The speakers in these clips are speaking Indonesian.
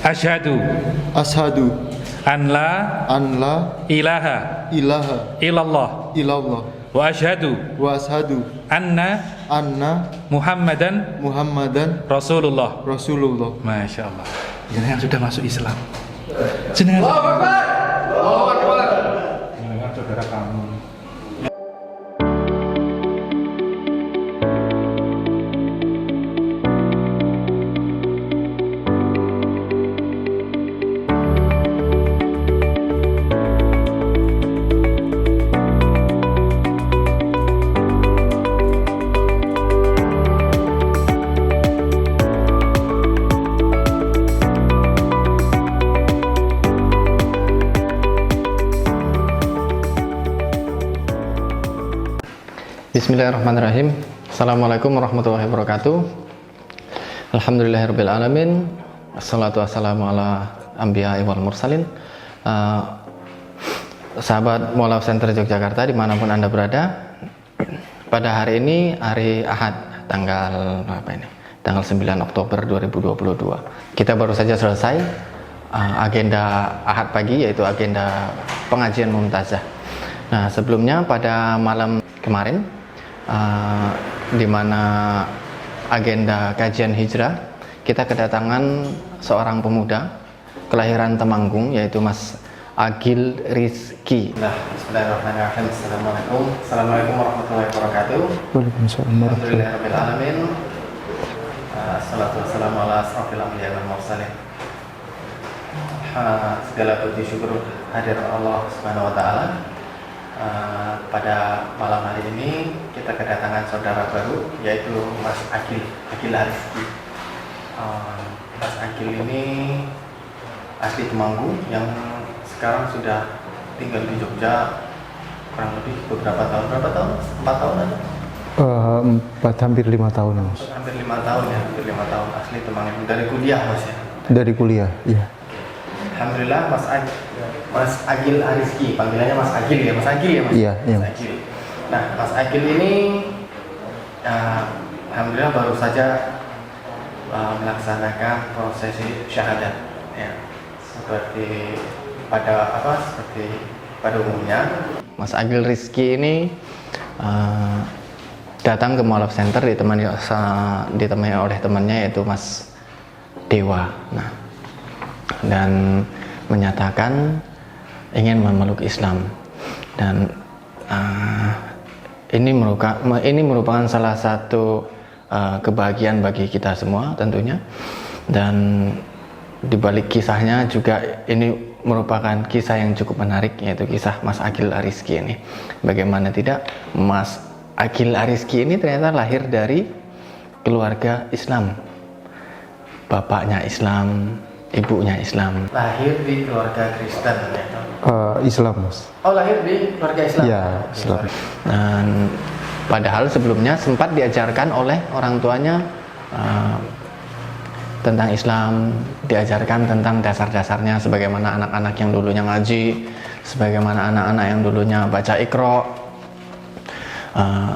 Asyhadu Ashadu an la an la ilaha ilaha illallah illallah wa asyhadu wa ashadu anna anna Muhammadan Muhammadan Rasulullah. Rasulullah. Masya Allah. Jenengan sudah masuk Islam. Jenengan saudara kamu. Bismillahirrahmanirrahim. Assalamualaikum warahmatullahi wabarakatuh. Alhamdulillahirabbil alamin. Wassalatu wassalamu ala anbiya'i wal mursalin. Sahabat Mualaf Center Yogyakarta dimanapun Anda berada, pada hari ini hari Ahad tanggal 9 Oktober 2022. Kita baru saja selesai agenda Ahad pagi, yaitu agenda pengajian Mumtazah. Nah, sebelumnya pada malam kemarin, di mana agenda kajian hijrah, kita kedatangan seorang pemuda kelahiran Temanggung, yaitu Mas Agil Rizky. Nah, bismillahirrahmanirrahim. Assalamualaikum warahmatullahi wabarakatuh. Waalaikumsalam warahmatullahi Alhamdulillahirabbil alamin. Assalatu wassalamu ala asrofil anbiya'i wal mursalin. Segala puji syukur hadir Allah Subhanahu wa taala. Pada malam hari ini kita kedatangan saudara baru, yaitu Mas Agil Rizky. Mas Agil ini asli Temanggung yang sekarang sudah tinggal di Jogja kurang lebih beberapa tahun. Berapa tahun? 4 tahun ada? 4 hampir 5 tahun, Mas. Hampir 5 tahun ya, hampir 5 tahun asli Temanggung. Dari kuliah, Mas ya? Dari kuliah, iya. Alhamdulillah Mas Agil Rizky, panggilannya Mas Agil ya, Mas Agil ya, Mas? Iya, iya. Mas Agil. Nah, Mas Agil ini alhamdulillah baru saja melaksanakan prosesi syahadat ya. Seperti pada umumnya. Mas Agil Rizky ini datang ke Mualaf Center ditemani oleh temannya, yaitu Mas Dewa. Nah, dan menyatakan ingin memeluk Islam, dan ini merupakan salah satu kebahagiaan bagi kita semua tentunya. Dan dibalik kisahnya juga ini merupakan kisah yang cukup menarik, yaitu kisah Mas Agil Rizky ini. Bagaimana tidak, Mas Agil Rizky ini ternyata lahir dari keluarga Islam, bapaknya Islam, ibunya Islam. Lahir di keluarga Kristen ternyata. Islam, Mas. Oh, lahir di keluarga Islam? Iya, Islam. Dan padahal sebelumnya sempat diajarkan oleh orang tuanya tentang Islam, diajarkan tentang dasar-dasarnya, sebagaimana anak-anak yang dulunya ngaji, sebagaimana anak-anak yang dulunya baca Iqra,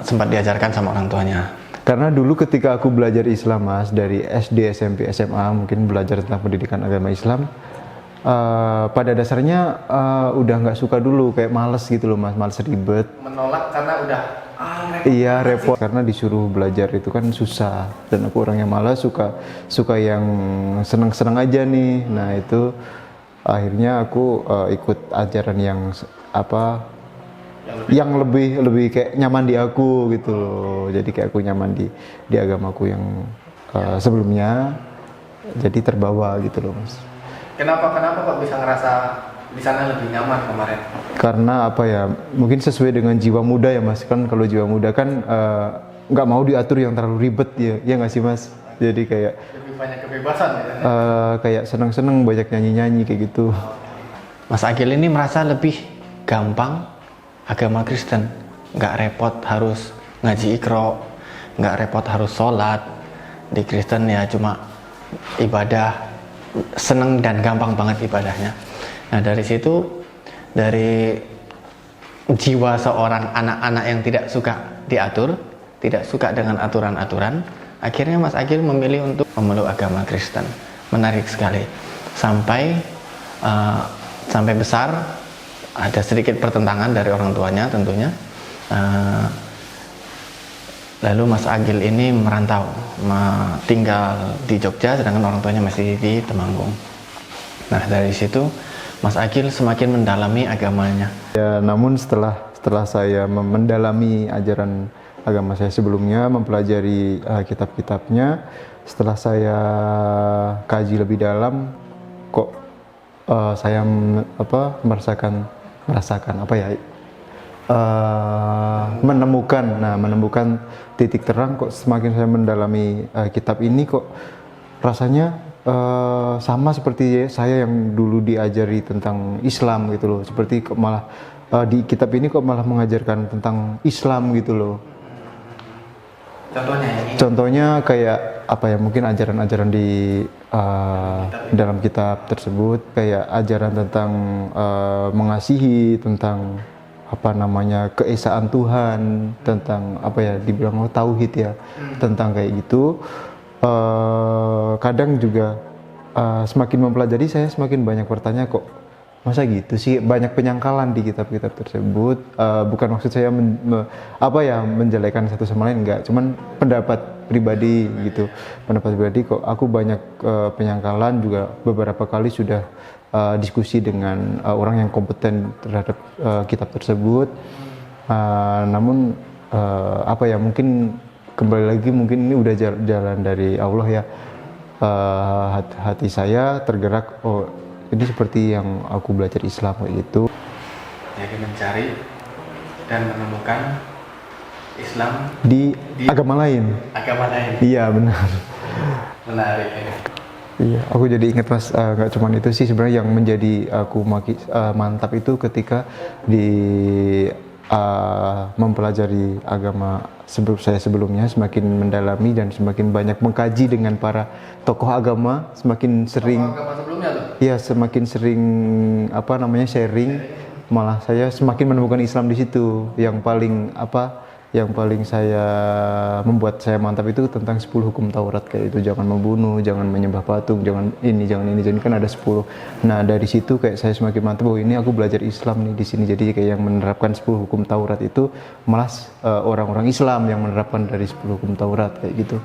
sempat diajarkan sama orang tuanya. Karena dulu ketika aku belajar Islam, Mas, dari SD, SMP, SMA, mungkin belajar tentang pendidikan agama Islam, pada dasarnya udah nggak suka dulu, kayak males gitu loh, Mas, males ribet. Menolak karena udah repot. Iya, repot karena disuruh belajar itu kan susah, dan aku orang yang malas, suka yang seneng-seneng aja nih. Nah, itu akhirnya aku ikut ajaran yang lebih kayak nyaman di aku gitu loh. Jadi kayak aku nyaman di agamaku yang sebelumnya, jadi terbawa gitu loh, Mas. Kenapa kok bisa ngerasa di sana lebih nyaman kemarin? Karena apa ya, mungkin sesuai dengan jiwa muda ya, Mas. Kan kalau jiwa muda kan nggak mau diatur yang terlalu ribet ya nggak sih, Mas? Jadi kayak lebih banyak kebebasan ya? Kayak seneng-seneng, banyak nyanyi-nyanyi kayak gitu. Mas Agil ini merasa lebih gampang agama Kristen, nggak repot harus ngaji Iqra, nggak repot harus sholat. Di Kristen ya cuma ibadah, seneng dan gampang banget ibadahnya. Nah, dari situ, dari jiwa seorang anak-anak yang tidak suka diatur, tidak suka dengan aturan-aturan, akhirnya Mas Agil memilih untuk memeluk agama Kristen. Menarik sekali. sampai besar. Ada sedikit pertentangan dari orang tuanya tentunya. Lalu Mas Agil ini merantau, tinggal di Jogja, sedangkan orang tuanya masih di Temanggung. Nah, dari situ Mas Agil semakin mendalami agamanya. Ya, namun setelah saya mendalami ajaran agama saya sebelumnya, mempelajari kitab-kitabnya, setelah saya kaji lebih dalam, kok saya menemukan titik terang. Kok semakin saya mendalami kitab ini, kok rasanya sama seperti saya yang dulu diajari tentang Islam gitu loh. Seperti kok malah di kitab ini kok malah mengajarkan tentang Islam gitu loh. Contohnya kayak apa ya, mungkin ajaran-ajaran di dalam kitab tersebut, kayak ajaran tentang mengasihi, tentang keesaan Tuhan, tentang dibilang tauhid ya, tentang kayak gitu. Kadang juga semakin mempelajari, saya semakin banyak bertanya, kok masa gitu sih, banyak penyangkalan di kitab-kitab tersebut. Bukan maksud saya menjelekan satu sama lain, enggak, cuman pendapat pribadi gitu. Pendapat pribadi, kok aku banyak penyangkalan. Juga beberapa kali sudah diskusi dengan orang yang kompeten terhadap kitab tersebut. Namun mungkin kembali lagi, mungkin ini udah jalan dari Allah ya. Hati saya tergerak, ini seperti yang aku belajar Islam kayak gitu. Jadi mencari dan menemukan Islam di agama lain. Iya, benar. Menarik ya. Iya, aku jadi ingat Mas, nggak cuma itu sih sebenarnya yang menjadi aku mantap itu ketika mempelajari agama saya sebelumnya, semakin mendalami dan semakin banyak mengkaji dengan para tokoh agama, semakin sering semakin sering sharing, malah saya semakin menemukan Islam di situ. Yang paling membuat saya mantap itu tentang 10 hukum Taurat, kayak itu, jangan membunuh, jangan menyembah patung, jangan ini, jadi kan ada 10. Nah, dari situ kayak saya semakin mantap, ini aku belajar Islam nih di sini. Jadi kayak yang menerapkan 10 hukum Taurat itu malah orang-orang Islam yang menerapkan dari 10 hukum Taurat kayak gitu.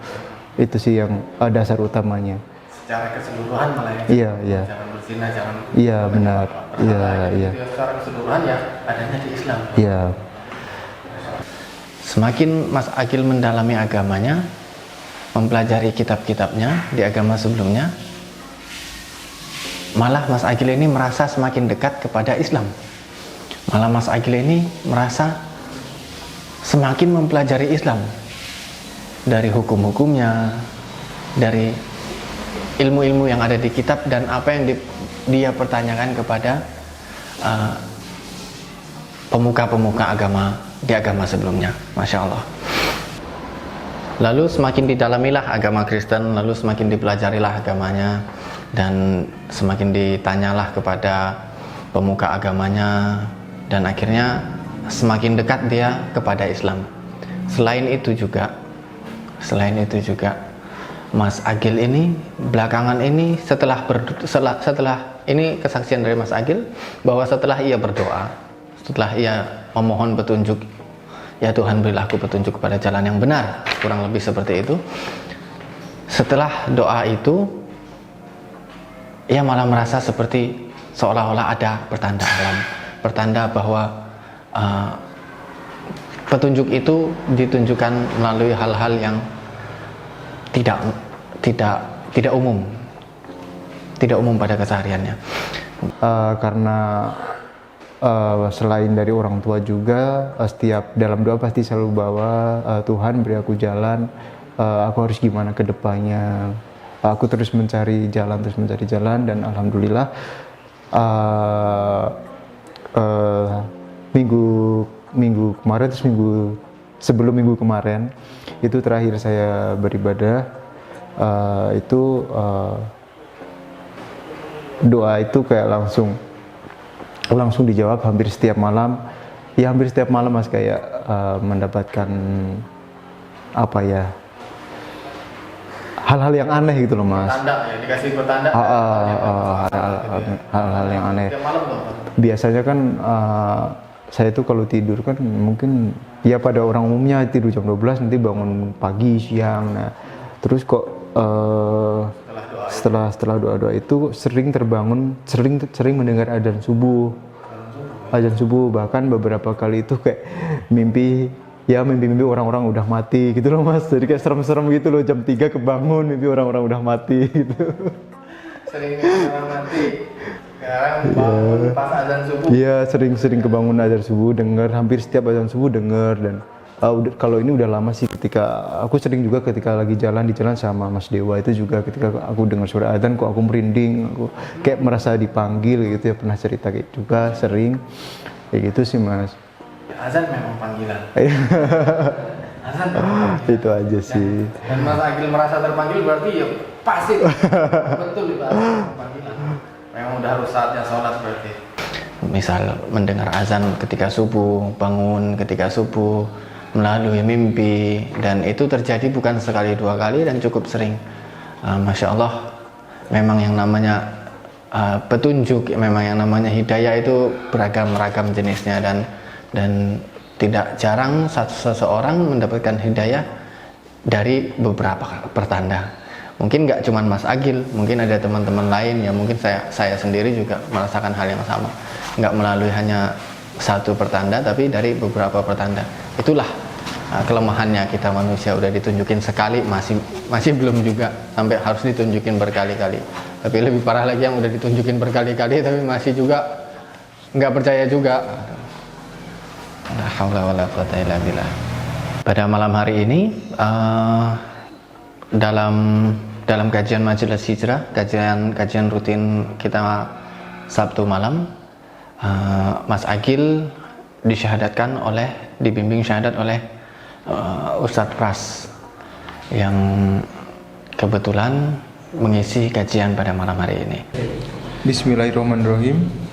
Itu sih yang dasar utamanya. Secara keseluruhan malah ya. Iya. Jangan berzina, jangan. Iya, benar. Iya. Secara keseluruhan ya adanya di Islam. Iya. Semakin Mas Agil mendalami agamanya, mempelajari kitab-kitabnya di agama sebelumnya, malah Mas Agil ini merasa semakin dekat kepada Islam. Malah Mas Agil ini merasa semakin mempelajari Islam, dari hukum-hukumnya, dari ilmu-ilmu yang ada di kitab, dan apa yang dia pertanyakan kepada pemuka-pemuka agama di agama sebelumnya. Masya Allah. Lalu semakin didalamilah agama Kristen, lalu semakin dipelajarilah agamanya, dan semakin ditanyalah kepada pemuka agamanya, dan akhirnya semakin dekat dia kepada Islam. Selain itu juga Mas Agil ini belakangan ini setelah ini kesaksian dari Mas Agil, bahwa setelah ia berdoa, setelah ia memohon petunjuk, ya Tuhan berilah aku petunjuk kepada jalan yang benar, kurang lebih seperti itu. Setelah doa itu, ia malah merasa seperti seolah-olah ada pertanda alam, pertanda bahwa petunjuk itu ditunjukkan melalui hal-hal yang tidak umum pada kesehariannya. Karena selain dari orang tua juga, setiap dalam doa pasti selalu bawa Tuhan beri aku jalan, aku harus gimana ke depannya. Aku terus mencari jalan, dan alhamdulillah minggu kemarin, sebelum minggu kemarin itu terakhir saya beribadah, doa itu kayak langsung dijawab hampir setiap malam. Ya hampir setiap malam Mas, kayak mendapatkan hal-hal yang aneh gitu loh mas. Tanda ya, dikasih pertanda. Hal-hal yang aneh. Tiap malam tuh. Biasanya kan saya tuh kalau tidur kan mungkin ya pada orang umumnya tidur jam 12 nanti bangun pagi siang. Nah, terus kok setelah doa-doa itu sering terbangun, sering mendengar azan subuh. Azan subuh, bahkan beberapa kali itu kayak mimpi orang-orang udah mati gitu loh mas. Jadi kayak serem-serem gitu loh, jam 3 kebangun mimpi orang-orang udah mati gitu. Sering orang mati. Sekarang bangun pas azan subuh. Iya, sering kebangun azan subuh, dengar hampir setiap azan subuh dengar. Dan kalau ini udah lama sih, ketika aku sering juga ketika lagi di jalan sama Mas Dewa itu juga ketika aku dengar suara azan kok aku merinding, aku kayak merasa dipanggil gitu ya, pernah cerita kayak juga sering kayak gitu sih mas. Azan memang panggilan. Azan Itu aja sih. Dan Mas Agil merasa terpanggil berarti ya pasti betul itu azan panggilan. Memang udah harus saatnya sholat berarti. Misal mendengar azan ketika subuh, bangun ketika subuh, melalui mimpi, dan itu terjadi bukan sekali dua kali dan cukup sering. Masya Allah, memang yang namanya petunjuk, memang yang namanya hidayah itu beragam-ragam jenisnya, dan tidak jarang seseorang mendapatkan hidayah dari beberapa pertanda. Mungkin nggak cuma Mas Agil, mungkin ada teman-teman lain ya, mungkin saya sendiri juga merasakan hal yang sama, nggak melalui hanya satu pertanda tapi dari beberapa pertanda. Itulah kelemahannya kita manusia, udah ditunjukin sekali masih belum juga, sampai harus ditunjukin berkali-kali. Tapi lebih parah lagi yang udah ditunjukin berkali-kali tapi masih juga nggak percaya juga. La haula wala quwata illa billah. Pada malam hari ini dalam kajian Majelis Hijrah, kajian rutin kita Sabtu malam, Mas Agil dibimbing syahadat oleh Ustadz Pras yang kebetulan mengisi kajian pada malam hari ini. Bismillahirrahmanirrahim.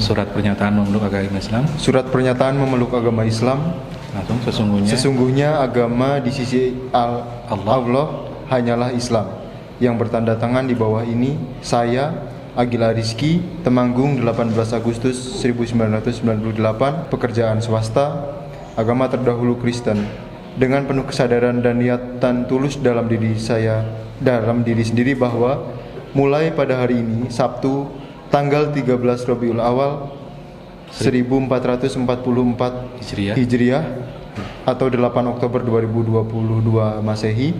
Surat pernyataan memeluk agama Islam. Surat pernyataan memeluk agama Islam. Langsung Sesungguhnya agama di sisi Allah hanyalah Islam. Yang bertanda tangan di bawah ini saya Agil Rizky, Temanggung 18 Agustus 1998, pekerjaan swasta, agama terdahulu Kristen. Dengan penuh kesadaran dan niatan tulus dalam diri sendiri bahwa mulai pada hari ini Sabtu tanggal 13 Rabiul Awal 1444 Hijriah atau 8 Oktober 2022 Masehi,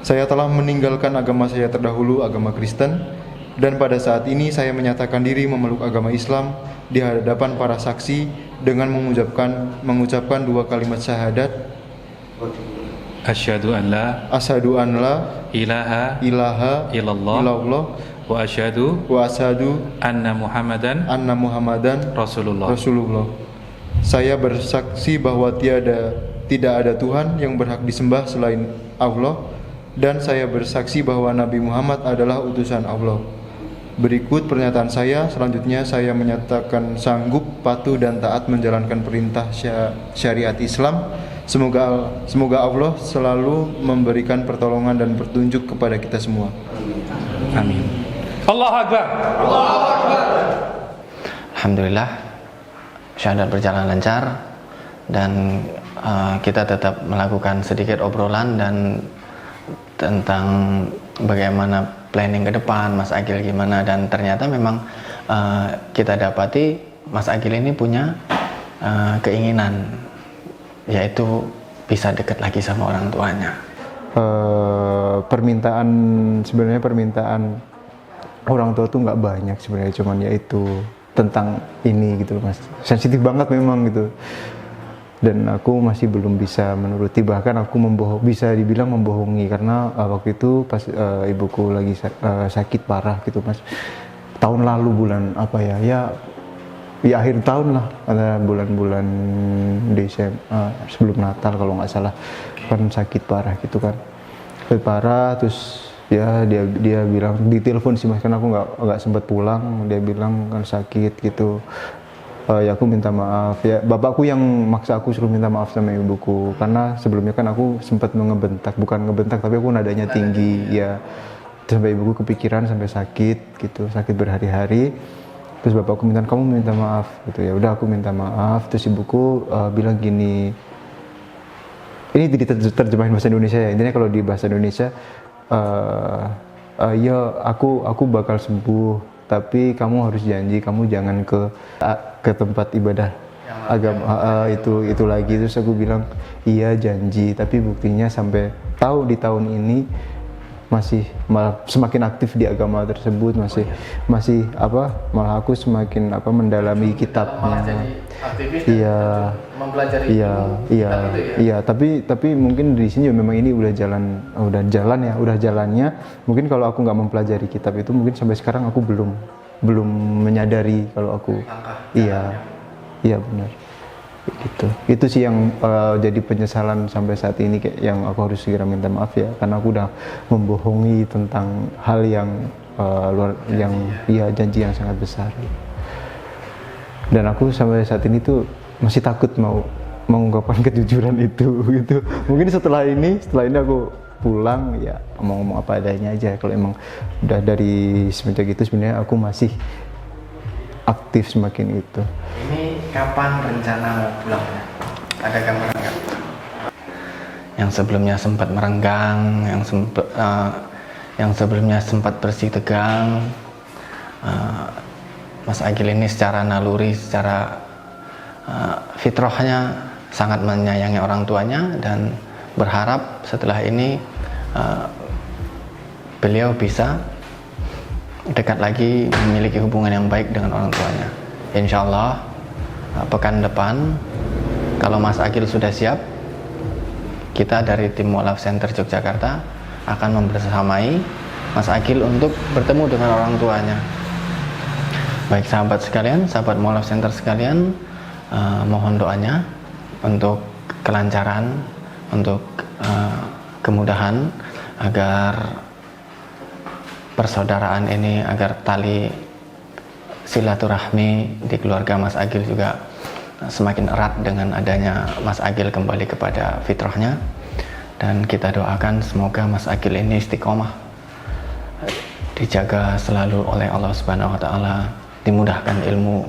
saya telah meninggalkan agama saya terdahulu, agama Kristen, dan pada saat ini saya menyatakan diri memeluk agama Islam di hadapan para saksi dengan mengucapkan dua kalimat syahadat. Asyhadu an la ilaha illallah wa asyhadu anna Muhammadan Rasulullah. Saya bersaksi bahwa tidak ada Tuhan yang berhak disembah selain Allah, dan saya bersaksi bahwa Nabi Muhammad adalah utusan Allah. Berikut pernyataan saya. Selanjutnya saya menyatakan sanggup, patuh dan taat menjalankan perintah syariat Islam. Semoga Allah selalu memberikan pertolongan dan petunjuk kepada kita semua. Amin. Allahu Akbar. Allahu Akbar. Alhamdulillah, syahadat berjalan lancar, dan kita tetap melakukan sedikit obrolan dan tentang bagaimana planning ke depan Mas Agil gimana, dan ternyata memang kita dapati Mas Agil ini punya keinginan, yaitu bisa dekat lagi sama orang tuanya. Sebenarnya permintaan orang tua tuh nggak banyak sebenarnya, cuman yaitu tentang ini gitu loh Mas, sensitif banget memang gitu, dan aku masih belum bisa menuruti, bahkan aku bisa dibilang membohongi, karena waktu itu pas ibuku lagi sakit parah gitu Mas, tahun lalu bulan apa ya akhir tahun lah, ada bulan-bulan Desember sebelum Natal kalau nggak salah, kan sakit parah gitu kan, sakit parah. Terus ya dia bilang di telepon sih Mas, karena aku nggak sempat pulang, dia bilang kan sakit gitu, ya aku minta maaf ya, bapakku yang maksa aku suruh minta maaf sama ibuku, karena sebelumnya kan aku sempat bukan ngebentak tapi aku nadanya tinggi ya, sampai ibuku kepikiran sampai sakit gitu, sakit berhari-hari. Terus bapakku kamu minta maaf gitu, ya udah aku minta maaf. Terus ibuku bilang gini, ini diterjemahin bahasa Indonesia ya, intinya kalau di bahasa Indonesia ya aku bakal sembuh, tapi kamu harus janji kamu jangan ke tempat ibadah agama itu lagi. Terus aku bilang iya janji, tapi buktinya sampai di tahun ini masih malah semakin aktif di agama tersebut, masih malah aku semakin mendalami kitabnya. Iya, mempelajari iya, tapi mungkin di sini memang ini udah jalannya. Mungkin kalau aku nggak mempelajari kitab itu, mungkin sampai sekarang aku belum menyadari kalau aku iya benar gitu. Itu sih yang jadi penyesalan sampai saat ini, kayak yang aku harus segera minta maaf ya, karena aku udah membohongi tentang hal yang janji yang sangat besar. Dan aku sampai saat ini tuh masih takut mau mengungkapkan kejujuran itu gitu. Mungkin setelah ini aku pulang ya mau ngomong apa adanya aja. Kalau emang udah dari semenjak itu sebenarnya aku masih aktif semakin itu. Ini kapan rencana mau pulangnya? Ada gambaran nggak? Yang sebelumnya sempat merenggang, yang sebelumnya sempat bersih tegang. Mas Agil ini secara naluri, secara fitrahnya sangat menyayangi orang tuanya, dan berharap setelah ini beliau bisa dekat lagi, memiliki hubungan yang baik dengan orang tuanya. Insya Allah pekan depan, kalau Mas Agil sudah siap, kita dari tim Mu'alaf Center Yogyakarta akan membersamai Mas Agil untuk bertemu dengan orang tuanya. Baik sahabat sekalian, sahabat Mu'alaf Center sekalian, mohon doanya untuk kelancaran, untuk kemudahan, agar persaudaraan ini, agar tali silaturahmi di keluarga Mas Agil juga semakin erat dengan adanya Mas Agil kembali kepada fitrahnya. Dan kita doakan semoga Mas Agil ini istiqomah, dijaga selalu oleh Allah Subhanahu wa Ta'ala, dimudahkan ilmu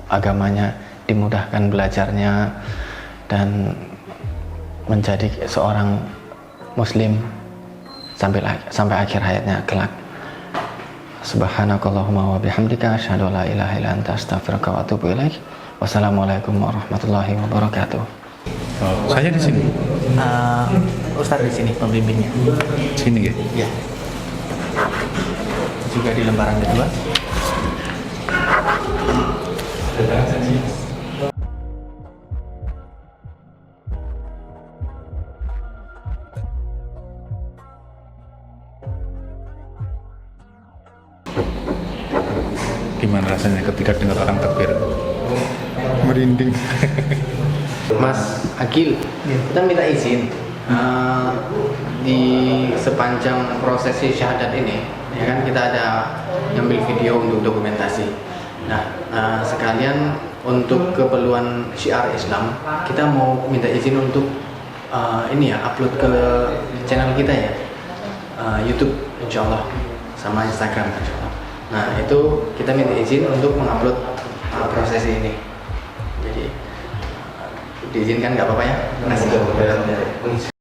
agamanya, dimudahkan belajarnya, dan menjadi seorang muslim sampai akhir hayatnya kelak. Subhanakallahumma wa bihamdika asyhadu an la ilaha illa anta astaghfiruka wa atubu ilaik. Wassalamualaikum warahmatullahi wabarakatuh. Saya di sini. Ustadz di sini pembimbingnya. Sini ya? Iya. Juga di lembaran kedua. Gimana rasanya ketika dengar orang takbir? Merinding. Mas Agil, kita minta izin di sepanjang prosesi syahadat ini, ya kan, kita ada ngambil video untuk dokumentasi. Nah, sekalian untuk keperluan syiar Islam, kita mau minta izin untuk upload ke channel kita ya, YouTube insyaallah, sama Instagram insyaallah. Nah, itu kita minta izin untuk mengupload prosesi ini. Jadi diizinkan nggak apa-apa ya? Terima kasih.